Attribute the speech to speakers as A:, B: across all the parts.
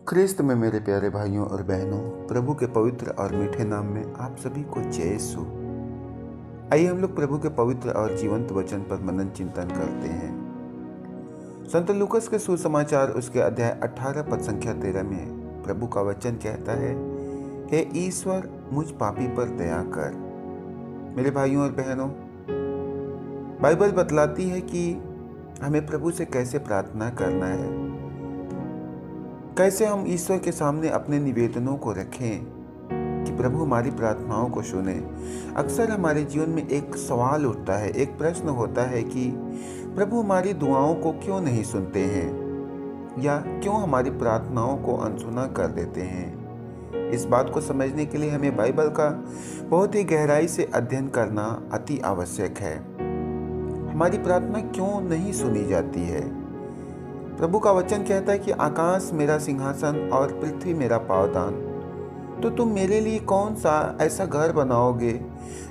A: ख्रिस्त में मेरे प्यारे भाइयों और बहनों, प्रभु के पवित्र और मीठे नाम में आप सभी को जय यीशु। आइए हम लोग प्रभु के पवित्र और जीवंत वचन पर मनन चिंतन करते हैं। संत लूकस के सुसमाचार उसके अध्याय 18 पद संख्या 13 में प्रभु का वचन कहता है, हे ईश्वर मुझ पापी पर दया कर। मेरे भाइयों और बहनों, बाइबल बतलाती है कि हमें प्रभु से कैसे प्रार्थना करना है, कैसे हम ईश्वर के सामने अपने निवेदनों को रखें कि प्रभु हमारी प्रार्थनाओं को सुने। अक्सर हमारे जीवन में एक सवाल उठता है, एक प्रश्न होता है कि प्रभु हमारी दुआओं को क्यों नहीं सुनते हैं या क्यों हमारी प्रार्थनाओं को अनसुना कर देते हैं। इस बात को समझने के लिए हमें बाइबल का बहुत ही गहराई से अध्ययन करना अति आवश्यक है। हमारी प्रार्थना क्यों नहीं सुनी जाती है? प्रभु का वचन कहता है कि आकाश मेरा सिंहासन और पृथ्वी मेरा पावदान, तो तुम मेरे लिए कौन सा ऐसा घर बनाओगे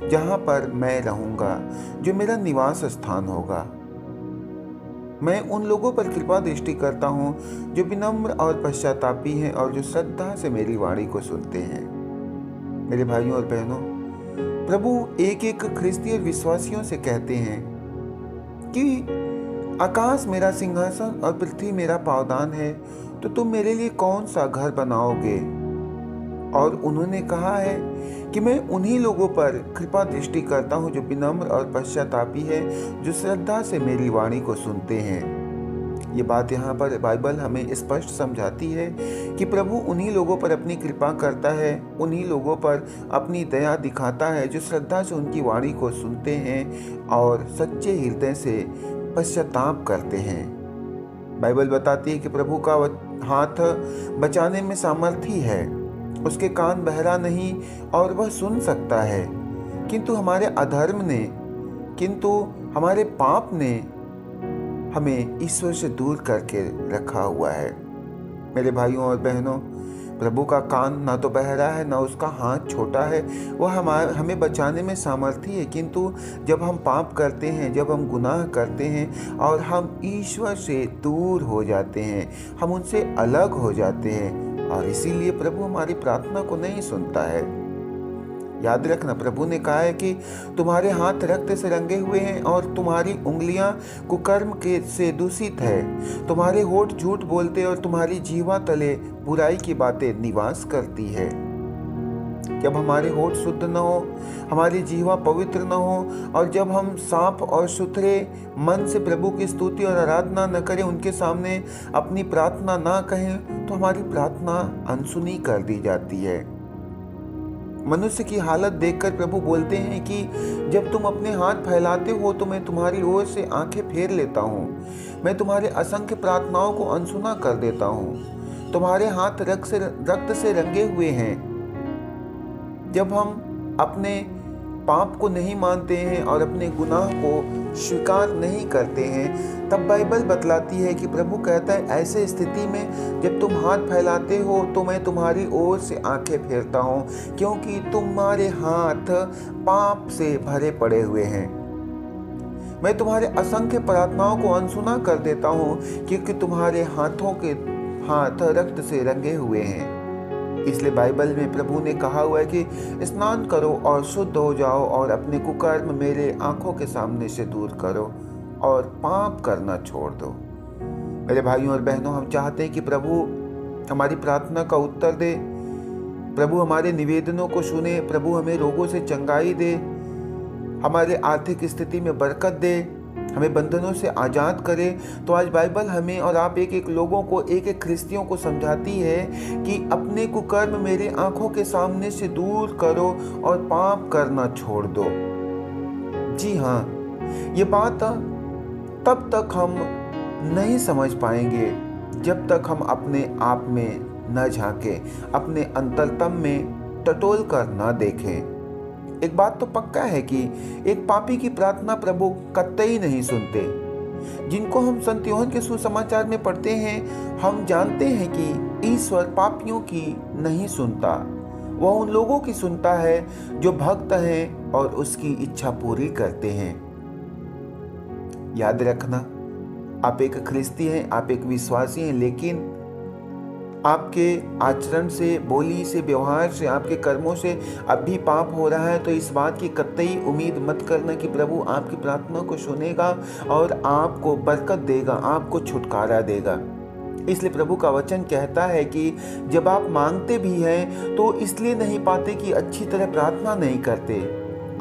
A: जहां पर मैं रहूंगा, जो मेरा निवास स्थान होगा। मैं उन लोगों पर कृपा दृष्टि करता हूं जो विनम्र और पश्चातापी हैं और जो श्रद्धा से मेरी वाणी को सुनते हैं। मेरे भाइयों और बहनों, प्रभु एक एक ख्रिस्ती और विश्वासियों से कहते हैं कि आकाश मेरा सिंहासन और पृथ्वी मेरा पावदान है, तो तुम मेरे लिए कौन सा घर बनाओगे। और उन्होंने कहा है कि मैं उन्हीं लोगों पर कृपा दृष्टि करता हूं जो विनम्र और पश्चातापी है, जो श्रद्धा से मेरी वाणी को सुनते हैं। ये बात यहाँ पर बाइबल हमें स्पष्ट समझाती है कि प्रभु उन्हीं लोगों पर अपनी कृपा करता है, उन्हीं लोगों पर अपनी दया दिखाता है जो श्रद्धा से उनकी वाणी को सुनते हैं और सच्चे हृदय से पश्चाताप करते हैं। बाइबल बताती है कि प्रभु का हाथ बचाने में सामर्थी है, उसके कान बहरा नहीं और वह सुन सकता है, किंतु हमारे अधर्म ने, किंतु हमारे पाप ने हमें ईश्वर से दूर करके रखा हुआ है। मेरे भाइयों और बहनों, प्रभु का कान ना तो बहरा है, ना उसका हाथ छोटा है, वह हमें बचाने में सामर्थी है, किंतु जब हम पाप करते हैं, जब हम गुनाह करते हैं और हम ईश्वर से दूर हो जाते हैं, हम उनसे अलग हो जाते हैं और इसीलिए प्रभु हमारी प्रार्थना को नहीं सुनता है। याद रखना, प्रभु ने कहा है कि तुम्हारे हाथ रक्त से रंगे हुए हैं और तुम्हारी उंगलियां कुकर्म के से दूषित है। तुम्हारे होठ झूठ बोलते और तुम्हारी जीवा तले बुराई की बातें निवास करती है। जब हमारे होठ शुद्ध न हो, हमारी जीवा पवित्र न हो और जब हम साफ और सुथरे मन से प्रभु की स्तुति और आराधना न करें, उनके सामने अपनी प्रार्थना ना कहें, तो हमारी प्रार्थना अनसुनी कर दी जाती है। मनुष्य की हालत देखकर प्रभु बोलते हैं कि जब तुम अपने हाथ फैलाते हो तो मैं तुम्हारी ओर से आंखें फेर लेता हूँ, मैं तुम्हारे असंख्य प्रार्थनाओं को अनसुना कर देता हूँ। तुम्हारे हाथ रक्त से रंगे हुए हैं। जब हम अपने पाप को नहीं मानते हैं और अपने गुनाह को स्वीकार नहीं करते हैं, तब बाइबल बतलाती है कि प्रभु कहता है, ऐसे स्थिति में जब तुम हाथ फैलाते हो तो मैं तुम्हारी ओर से आंखें फेरता हूँ, क्योंकि तुम्हारे हाथ पाप से भरे पड़े हुए हैं। मैं तुम्हारे असंख्य प्रार्थनाओं को अनसुना कर देता हूँ, क्योंकि तुम्हारे हाथों के हाथ रक्त से रंगे हुए हैं। इसलिए बाइबल में प्रभु ने कहा हुआ है कि स्नान करो और शुद्ध हो जाओ और अपने कुकर्म मेरे आंखों के सामने से दूर करो और पाप करना छोड़ दो। मेरे भाइयों और बहनों, हम चाहते हैं कि प्रभु हमारी प्रार्थना का उत्तर दे, प्रभु हमारे निवेदनों को सुने, प्रभु हमें रोगों से चंगाई दे, हमारे आर्थिक स्थिति में बरकत दे, हमें बंधनों से आज़ाद करे। तो आज बाइबल हमें और आप एक एक लोगों को, एक एक ख्रिस्तियों को समझाती है कि अपने कुकर्म मेरे आंखों के सामने से दूर करो और पाप करना छोड़ दो। जी हाँ, ये बात तब तक हम नहीं समझ पाएंगे जब तक हम अपने आप में न झांके, अपने अंतरतम में टटोल कर न देखें। एक बात तो पक्का है कि एक पापी की प्रार्थना प्रभु कतई नहीं सुनते। जिनको हम संत यूहन्ना के सुसमाचार में पढ़ते हैं, हम जानते हैं कि ईश्वर पापियों की नहीं सुनता, वह उन लोगों की सुनता है जो भक्त हैं और उसकी इच्छा पूरी करते हैं। याद रखना, आप एक ख्रिस्ती हैं, आप एक विश्वासी हैं, लेकिन आपके आचरण से, बोली से, व्यवहार से, आपके कर्मों से अब भी पाप हो रहा है, तो इस बात की कतई उम्मीद मत करना कि प्रभु आपकी प्रार्थना को सुनेगा और आपको बरकत देगा, आपको छुटकारा देगा। इसलिए प्रभु का वचन कहता है कि जब आप मांगते भी हैं तो इसलिए नहीं पाते कि अच्छी तरह प्रार्थना नहीं करते।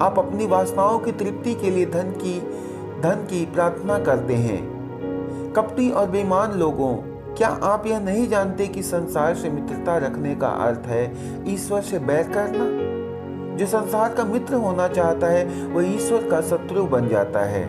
A: आप अपनी वासनाओं की तृप्ति के लिए धन की प्रार्थना करते हैं। कपटी और बेईमान लोगों, क्या आप यह नहीं जानते कि संसार से मित्रता रखने का अर्थ है ईश्वर से बैर करना? जो संसार का मित्र होना चाहता है वह ईश्वर का शत्रु बन जाता है।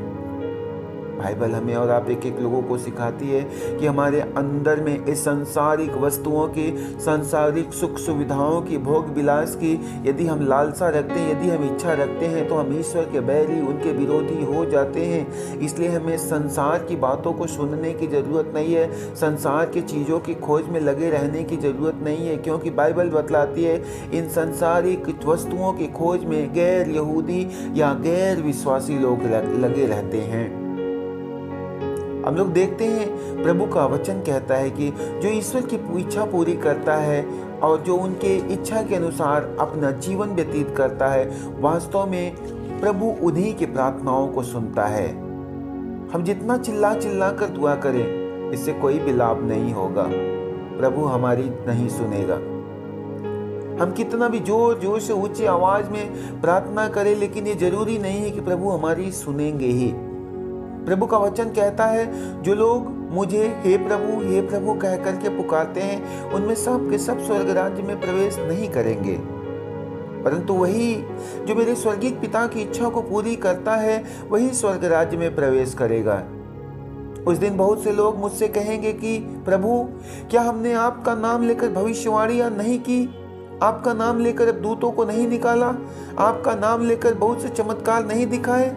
A: बाइबल हमें और आप एक लोगों को सिखाती है कि हमारे अंदर में इस सांसारिक वस्तुओं की, सांसारिक सुख सुविधाओं की, भोग विलास की यदि हम लालसा रखते हैं, यदि हम इच्छा रखते हैं तो हम ईश्वर के बैरी, उनके विरोधी हो जाते हैं। इसलिए हमें संसार की बातों को सुनने की ज़रूरत नहीं है, संसार की चीज़ों की खोज में लगे रहने की ज़रूरत नहीं है, क्योंकि बाइबल बतलाती है इन सांसारिक वस्तुओं की खोज में गैर यहूदी या गैर विश्वासी लोग लगे रहते हैं। हम लोग देखते हैं प्रभु का वचन कहता है कि जो ईश्वर की इच्छा पूरी करता है और जो उनके इच्छा के अनुसार अपना जीवन व्यतीत करता है, वास्तव में प्रभु उन्हीं की प्रार्थनाओं को सुनता है। हम जितना चिल्ला कर दुआ करें, इससे कोई भी लाभ नहीं होगा, प्रभु हमारी नहीं सुनेगा। हम कितना भी जोर जोर से ऊंची आवाज में प्रार्थना करें, लेकिन ये जरूरी नहीं है कि प्रभु हमारी सुनेंगे ही। प्रभु का वचन कहता है जो लोग मुझे हे प्रभु कह करके पुकारते हैं, उनमें सब के सब स्वर्ग राज्य में प्रवेश नहीं करेंगे, परंतु वही जो मेरे स्वर्गीय पिता की इच्छा को पूरी करता है वही स्वर्ग राज्य में प्रवेश करेगा। उस दिन बहुत से लोग मुझसे कहेंगे कि प्रभु, क्या हमने आपका नाम लेकर भविष्यवाणियां नहीं की? आपका नाम लेकर अब दूतों को नहीं निकाला? आपका नाम लेकर बहुत से चमत्कार नहीं दिखाए?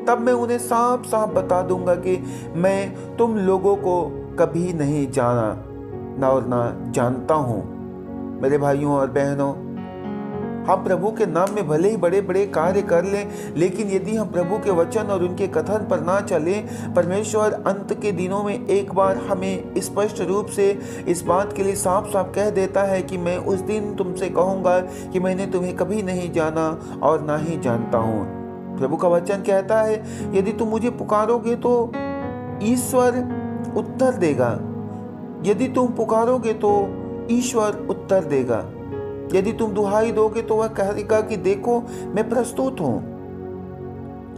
A: तब मैं उन्हें साफ साफ बता दूंगा कि मैं तुम लोगों को कभी नहीं जाना और ना जानता हूं। मेरे भाइयों और बहनों, हम प्रभु के नाम में भले ही बड़े बड़े कार्य कर लें, लेकिन यदि हम प्रभु के वचन और उनके कथन पर ना चलें, परमेश्वर अंत के दिनों में एक बार हमें स्पष्ट रूप से इस बात के लिए साफ साफ कह देता है कि मैं उस दिन तुमसे कहूँगा कि मैंने तुम्हें कभी नहीं जाना और ना ही जानता हूँ। प्रभु का वचन कहता है यदि तुम मुझे पुकारोगे तो ईश्वर उत्तर देगा। यदि तुम पुकारोगे तो ईश्वर उत्तर देगा। यदि तुम दुहाई दोगे तो वह कहेगा कि देखो मैं प्रस्तुत हूं।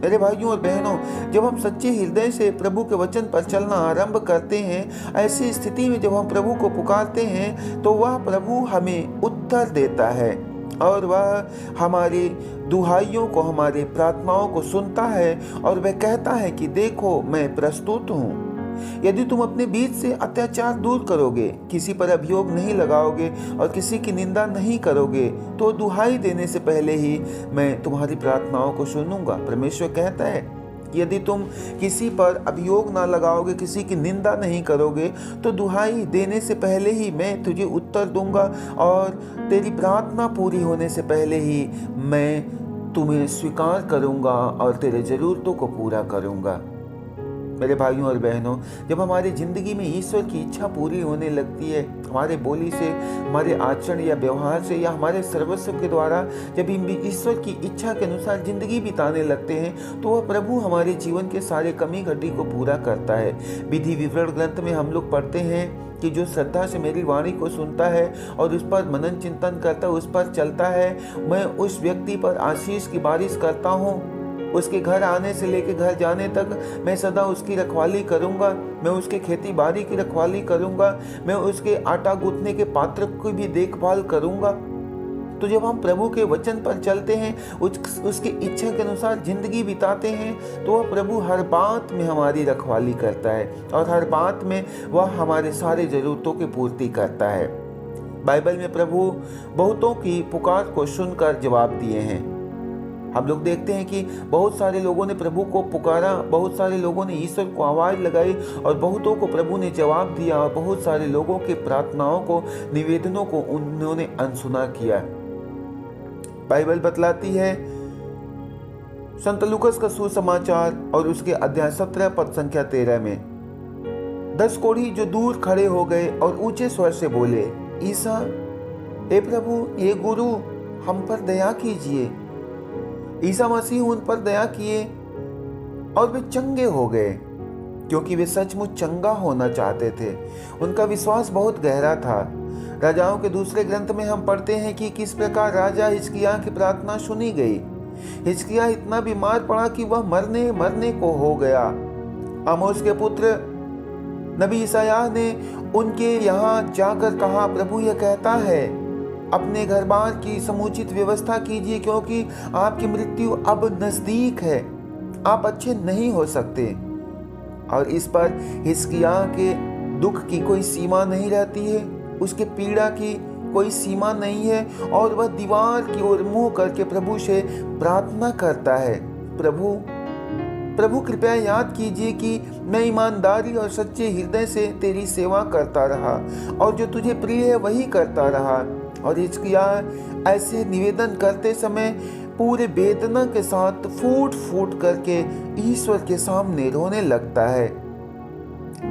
A: मेरे भाइयों और बहनों, जब हम सच्चे हृदय से प्रभु के वचन पर चलना आरंभ करते हैं, ऐसी स्थिति में जब हम प्रभु को पुकारते हैं तो वह प्रभु हमें उत्तर देता है और वह हमारी दुहाइयों को, हमारी प्रार्थनाओं को सुनता है और वह कहता है कि देखो मैं प्रस्तुत हूँ। यदि तुम अपने बीच से अत्याचार दूर करोगे, किसी पर अभियोग नहीं लगाओगे और किसी की निंदा नहीं करोगे, तो दुहाई देने से पहले ही मैं तुम्हारी प्रार्थनाओं को सुनूंगा। परमेश्वर कहता है यदि तुम किसी पर अभियोग ना लगाओगे, किसी की निंदा नहीं करोगे, तो दुहाई देने से पहले ही मैं तुझे उत्तर दूंगा और तेरी प्रार्थना पूरी होने से पहले ही मैं तुम्हें स्वीकार करूंगा और तेरे जरूरतों को पूरा करूंगा। मेरे भाइयों और बहनों, जब हमारी ज़िंदगी में ईश्वर की इच्छा पूरी होने लगती है, हमारे बोली से, हमारे आचरण या व्यवहार से या हमारे सर्वस्व के द्वारा जब ईश्वर की इच्छा के अनुसार ज़िंदगी बिताने लगते हैं, तो वह प्रभु हमारे जीवन के सारे कमी घटी को पूरा करता है। विधि विवरण ग्रंथ में हम लोग पढ़ते हैं कि जो श्रद्धा से मेरी वाणी को सुनता है और उस पर मनन चिंतन करता है, उस पर चलता है, मैं उस व्यक्ति पर आशीष की बारिश करता हूँ। उसके घर आने से लेकर घर जाने तक मैं सदा उसकी रखवाली करूंगा। मैं उसके खेती बाड़ी की रखवाली करूंगा। मैं उसके आटा गूंथने के पात्र की भी देखभाल करूंगा। तो जब हम प्रभु के वचन पर चलते हैं, उसकी इच्छा के अनुसार जिंदगी बिताते हैं, तो वह प्रभु हर बात में हमारी रखवाली करता है और हर बात में वह हमारे सारे जरूरतों की पूर्ति करता है। बाइबल में प्रभु बहुतों की पुकार को सुनकर जवाब दिए हैं। हम लोग देखते हैं कि बहुत सारे लोगों ने प्रभु को पुकारा, बहुत सारे लोगों ने ईश्वर को आवाज लगाई और बहुतों को प्रभु ने जवाब दिया और बहुत सारे लोगों के प्रार्थनाओं को, निवेदनों को उन्होंने अनसुना किया। बाइबल बतलाती है संत लूकास का सुसमाचार और उसके अध्याय 17 पद संख्या 13 में, 10 कोढ़ी जो दूर खड़े हो गए और ऊंचे स्वर से बोले, ईसा, हे प्रभु, हे गुरु, हम पर दया कीजिए। ईसा मसीह उन पर दया किए और वे चंगे हो गए, क्योंकि वे सचमुच चंगा होना चाहते थे। उनका विश्वास बहुत गहरा था। राजाओं के दूसरे ग्रंथ में हम पढ़ते हैं कि किस प्रकार राजा हिजकिय्याह की प्रार्थना सुनी गई। हिजकिय्याह इतना बीमार पड़ा कि वह मरने को हो गया। आमोस के पुत्र नबी यशायाह ने उनके यहाँ जाकर कहा, प्रभु यह कहता है, अपने घर बार की समुचित व्यवस्था कीजिए, क्योंकि आपकी मृत्यु अब नजदीक है, आप अच्छे नहीं हो सकते। और इस पर हिजकिय्याह के दुख की कोई सीमा नहीं रहती है, उसके पीड़ा की कोई सीमा नहीं है, और वह दीवार की ओर मुंह करके प्रभु से प्रार्थना करता है, प्रभु कृपया याद कीजिए कि मैं ईमानदारी और सच्चे हृदय से तेरी सेवा करता रहा और जो तुझे प्रिय है वही करता रहा। और हिजकिय्याह ऐसे निवेदन करते समय पूरे वेदना के साथ फूट फूट करके ईश्वर के सामने रोने लगता है।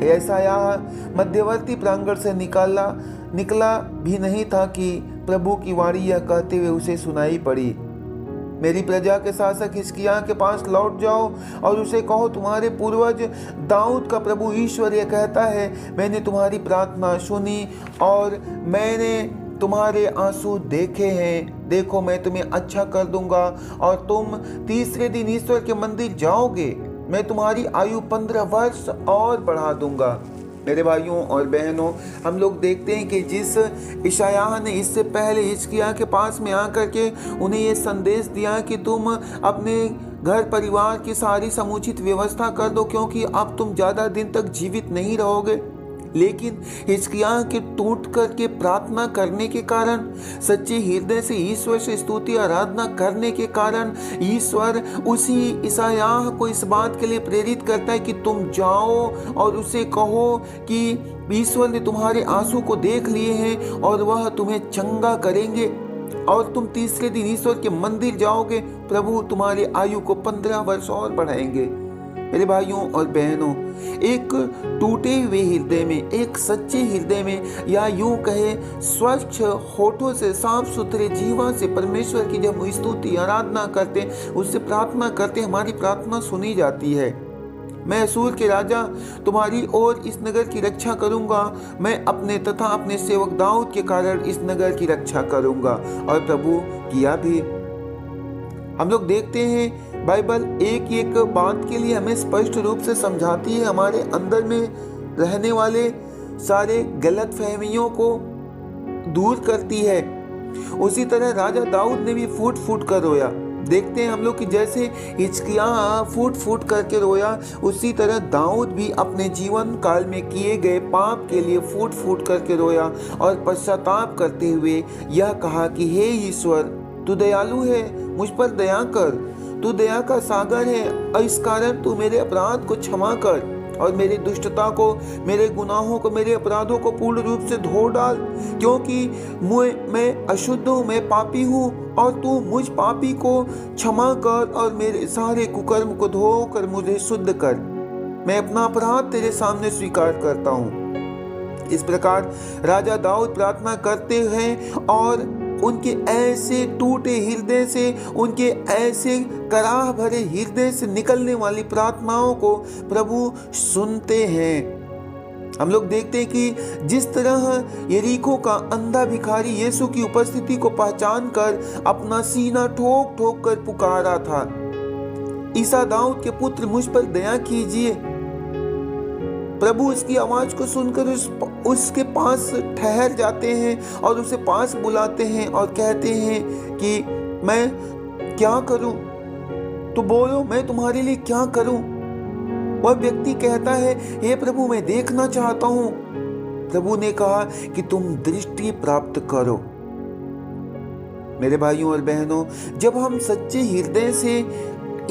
A: यशायाह मध्यवर्ती प्रांगण से निकला भी नहीं था कि प्रभु की वाणी यह कहते हुए उसे सुनाई पड़ी, मेरी प्रजा के शासक हिजकिय्याह के पास लौट जाओ और उसे कहो, तुम्हारे पूर्वज दाऊद का प्रभु ईश्वर यह कहता है, मैंने तुम्हारी प्रार्थना सुनी और मैंने तुम्हारे आंसू देखे हैं। देखो, मैं तुम्हें अच्छा कर दूंगा और तुम तीसरे दिन ईश्वर के मंदिर जाओगे। मैं तुम्हारी आयु 15 वर्ष और बढ़ा दूंगा। मेरे भाइयों और बहनों, हम लोग देखते हैं कि जिस यशायाह ने इससे पहले हिजकिय्याह के पास में आकर के उन्हें ये संदेश दिया कि तुम अपने घर परिवार की सारी समुचित व्यवस्था कर दो, क्योंकि अब तुम ज़्यादा दिन तक जीवित नहीं रहोगे। लेकिन हिजकिय्याह के टूट करके प्रार्थना करने के कारण, सच्चे हृदय से ईश्वर से स्तुति आराधना करने के कारण ईश्वर उसी यशायाह को इस बात के लिए प्रेरित करता है कि तुम जाओ और उसे कहो कि ईश्वर ने तुम्हारे आंसू को देख लिए हैं और वह तुम्हें चंगा करेंगे और तुम तीसरे दिन ईश्वर के मंदिर जाओगे। प्रभु तुम्हारी आयु को 15 वर्ष और बढ़ाएंगे। मेरे भाइयों और बहनों, एक टूटे हुए हृदय में, एक सच्चे हृदय में, या यूं कहे स्वच्छ होठों से, साफ सुथरे जीवा से परमेश्वर की जब स्तुति आराधना करते, उससे प्रार्थना करते, हमारी प्रार्थना सुनी जाती है। मैं असूर के राजा तुम्हारी और इस नगर की रक्षा करूंगा, मैं अपने तथा अपने सेवक दाऊद के कारण इस नगर की रक्षा करूंगा। और प्रभु किया भी। हम लोग देखते हैं बाइबल एक एक बात के लिए हमें स्पष्ट रूप से समझाती है, हमारे अंदर में रहने वाले सारे गलत फहमियों को दूर करती है। उसी तरह राजा दाऊद ने भी फूट फूट कर रोया। देखते हैं हम लोग कि जैसे हिजकिय्याह फूट फूट करके रोया, उसी तरह दाऊद भी अपने जीवन काल में किए गए पाप के लिए फूट फूट करके रोया और पश्चाताप करते हुए यह कहा कि हे ईश्वर, तू दयालु है, मुझ पर दया कर, तू दया का सागर है और इस कारण तू मेरे अपराध को क्षमा कर और मेरी दुष्टता को, मेरे गुनाहों को, मेरे अपराधों को पूर्ण रूप से धो डाल, क्योंकि मैं अशुद्ध हूँ, मैं पापी हूँ और तू मुझ पापी को क्षमा कर और मेरे सारे कुकर्म को धो कर मुझे शुद्ध कर। मैं अपना अपराध तेरे सामने स्वीकार करता हूँ। इस प्रकार राजा दाऊद प्रार्थना करते हैं और उनके ऐसे टूटे हृदय से, उनके ऐसे कराह भरे हृदय से निकलने वाली प्रार्थनाओं को प्रभु सुनते हैं। हम लोग देखते हैं कि जिस तरह यरीको का अंधा भिखारी यीशु की उपस्थिति को पहचान कर अपना सीना ठोक ठोक कर पुकारा था, ईसा दाऊद के पुत्र मुझ पर दया कीजिए। प्रभु उसकी आवाज को सुनकर उसके पास ठहर जाते हैं और उसे पास बुलाते हैं और कहते हैं कि मैं क्या करूं, तो बोलो मैं तुम्हारे लिए क्या करूं। वह व्यक्ति कहता है, हे प्रभु मैं देखना चाहता हूं। प्रभु ने कहा कि तुम दृष्टि प्राप्त करो। मेरे भाइयों और बहनों, जब हम सच्चे हृदय से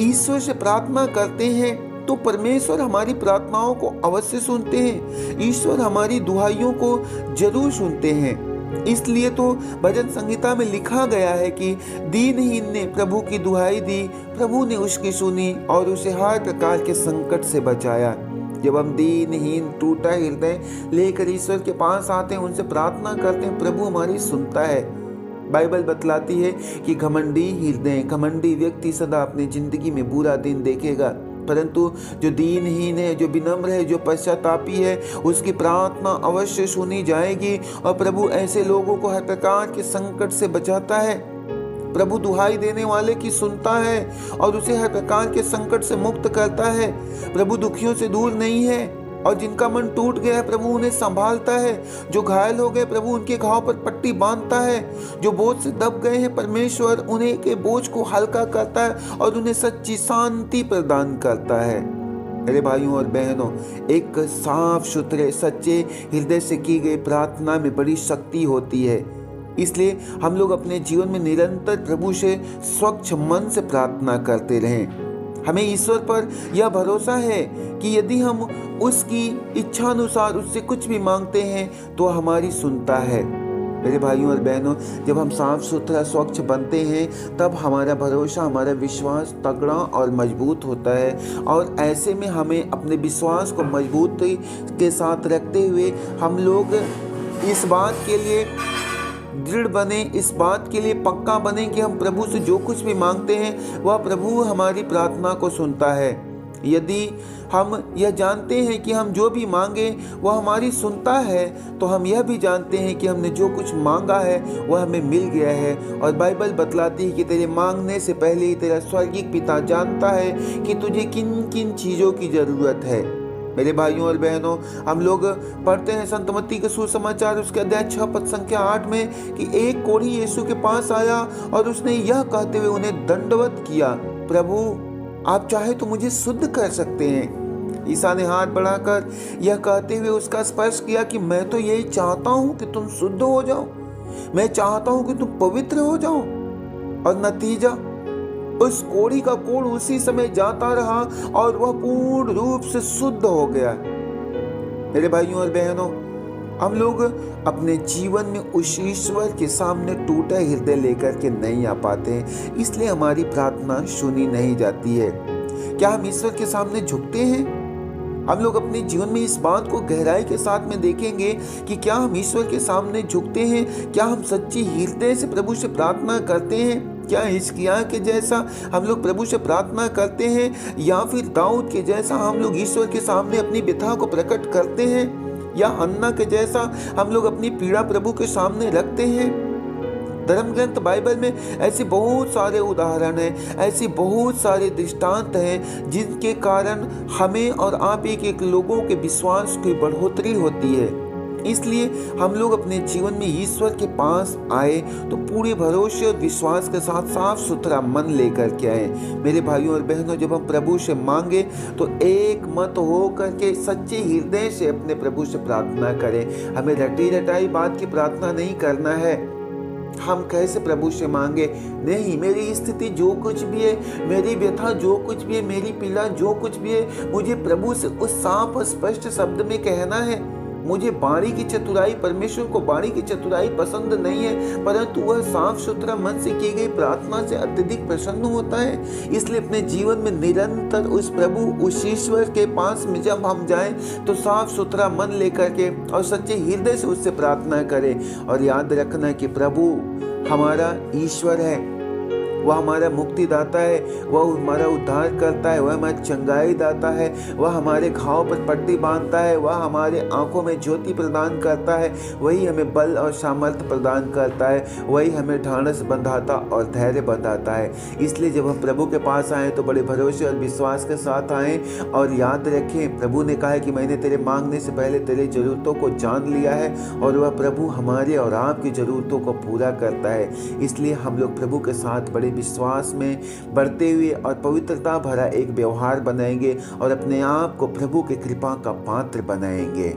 A: ईश्वर से प्रार्थना करते हैं तो परमेश्वर हमारी प्रार्थनाओं को अवश्य सुनते हैं। ईश्वर हमारी दुहाइयों को जरूर सुनते हैं। इसलिए तो भजन संहिता में लिखा गया है कि दीनहीन ने प्रभु की दुहाई दी, प्रभु ने उसकी सुनी और उसे हर प्रकार के संकट से बचाया। जब हम दीनहीन टूटा हृदय लेकर ईश्वर के पास आते हैं, उनसे प्रार्थना करते हैं, प्रभु हमारी सुनता है। बाइबल बतलाती है कि घमंडी व्यक्ति सदा अपनी जिंदगी में बुरा दिन देखेगा, परंतु जो दीनहीन है, जो विनम्र है, जो पश्चातापी है, उसकी प्रार्थना अवश्य सुनी जाएगी और प्रभु ऐसे लोगों को हर प्रकार के संकट से बचाता है। प्रभु दुहाई देने वाले की सुनता है और उसे हर प्रकार के संकट से मुक्त करता है। प्रभु दुखियों से दूर नहीं है और जिनका मन टूट गया है, प्रभु उन्हें संभालता है। जो घायल हो गए, प्रभु उनके घाव पर पट्टी बांधता है। जो बोझ से दब गए हैं, परमेश्वर उन्हें के बोझ को हल्का करता है और उन्हें सच्ची शांति प्रदान करता है। मेरे भाइयों और बहनों, एक साफ सुथरे सच्चे हृदय से की गई प्रार्थना में बड़ी शक्ति होती है। इसलिए हम लोग अपने जीवन में निरंतर प्रभु से स्वच्छ मन से प्रार्थना करते रहें। हमें ईश्वर पर यह भरोसा है कि यदि हम उसकी इच्छा अनुसार उससे कुछ भी मांगते हैं तो हमारी सुनता है। मेरे भाइयों और बहनों, जब हम साफ सुथरा स्वच्छ बनते हैं तब हमारा भरोसा, हमारा विश्वास तगड़ा और मजबूत होता है। और ऐसे में हमें अपने विश्वास को मजबूती के साथ रखते हुए हम लोग इस बात के लिए दृढ़ बने, इस बात के लिए पक्का बने कि हम प्रभु से जो कुछ भी मांगते हैं वह प्रभु हमारी प्रार्थना को सुनता है। यदि हम यह जानते हैं कि हम जो भी मांगे वह हमारी सुनता है, तो हम यह भी जानते हैं कि हमने जो कुछ मांगा है वह हमें मिल गया है। और बाइबल बतलाती है कि तेरे मांगने से पहले ही तेरा स्वर्गीय पिता जानता है कि तुझे किन किन चीज़ों की ज़रूरत है। मेरे भाइयों और बहनों, हम लोग पढ़ते हैं संत मत्ती के सुसमाचार उसके अध्याय 6 पद संख्या 8 में कि एक कोढ़ी यीशु के पास आया और उसने यह कहते हुए उन्हें दंडवत किया, प्रभु आप चाहे तो मुझे शुद्ध कर सकते हैं। ईसा ने हाथ बढ़ाकर यह कहते हुए उसका स्पर्श किया कि मैं तो यही चाहता हूँ कि तुम शुद्ध हो जाओ, मैं चाहता हूँ कि तुम पवित्र हो जाओ। और नतीजा, उस कोढ़ी का कोढ़ उसी समय जाता रहा और वह पूर्ण रूप से शुद्ध हो गया। मेरे भाइयों और बहनों, हम लोग अपने जीवन में उस ईश्वर के सामने टूटा हृदय लेकर के नहीं आ पाते हैं, इसलिए हमारी प्रार्थना सुनी नहीं जाती है। क्या हम ईश्वर के सामने झुकते हैं? हम लोग अपने जीवन में इस बात को गहराई के साथ में देखेंगे कि क्या हम ईश्वर के सामने झुकते हैं? क्या हम सच्ची हृदय से प्रभु से प्रार्थना करते हैं? क्या हिजकिय्याह के जैसा हम लोग प्रभु से प्रार्थना करते हैं, या फिर दाऊद के जैसा हम लोग ईश्वर के सामने अपनी व्यथा को प्रकट करते हैं, या हन्ना के जैसा हम लोग अपनी पीड़ा प्रभु के सामने रखते हैं? धर्म ग्रंथ बाइबल में ऐसे बहुत सारे उदाहरण हैं, ऐसी बहुत सारे दृष्टांत हैं जिनके कारण हमें और आप एक लोगों के विश्वास की बढ़ोतरी होती है। इसलिए हम लोग अपने जीवन में ईश्वर के पास आए तो पूरे भरोसे और विश्वास के साथ साफ सुथरा मन लेकर के आए। मेरे भाइयों और बहनों, जब हम प्रभु से मांगे तो एक मत हो करके सच्चे हृदय से अपने प्रभु से प्रार्थना करें। हमें रटी रटाई बात की प्रार्थना नहीं करना है। हम कैसे प्रभु से मांगे? नहीं, मेरी स्थिति जो कुछ भी है, मेरी व्यथा जो कुछ भी है, मेरी पीड़ा जो कुछ भी है, मुझे प्रभु से उस साफ स्पष्ट शब्द में कहना है। मुझे बाणी की चतुराई, परमेश्वर को बाणी की चतुराई पसंद नहीं है, परंतु वह साफ सुथरा मन से की गई प्रार्थना से अत्यधिक प्रसन्न होता है। इसलिए अपने जीवन में निरंतर उस प्रभु, उस ईश्वर के पास में जब हम जाएं तो साफ सुथरा मन लेकर के और सच्चे हृदय से उससे प्रार्थना करें। और याद रखना कि प्रभु हमारा ईश्वर है, वह हमारा मुक्तिदाता है, वह हमारा उद्धार करता है, वह हमारी चंगाई दाता है, वह हमारे घाव पर पट्टी बांधता है, वह हमारे आंखों में ज्योति प्रदान करता है, वही हमें बल और सामर्थ्य प्रदान करता है, वही हमें ढाढ़स बंधाता और धैर्य बंधाता है। इसलिए जब हम प्रभु के पास आएँ तो बड़े भरोसे और विश्वास के साथ आएँ और याद रखें, प्रभु ने कहा है कि मैंने तेरे मांगने से पहले तेरी ज़रूरतों को जान लिया है, और वह प्रभु हमारे और आपकी ज़रूरतों को पूरा करता है। इसलिए हम लोग प्रभु के साथ बड़े विश्वास में बढ़ते हुए और पवित्रता भरा एक व्यवहार बनाएंगे और अपने आप को प्रभु की कृपा का पात्र बनाएंगे।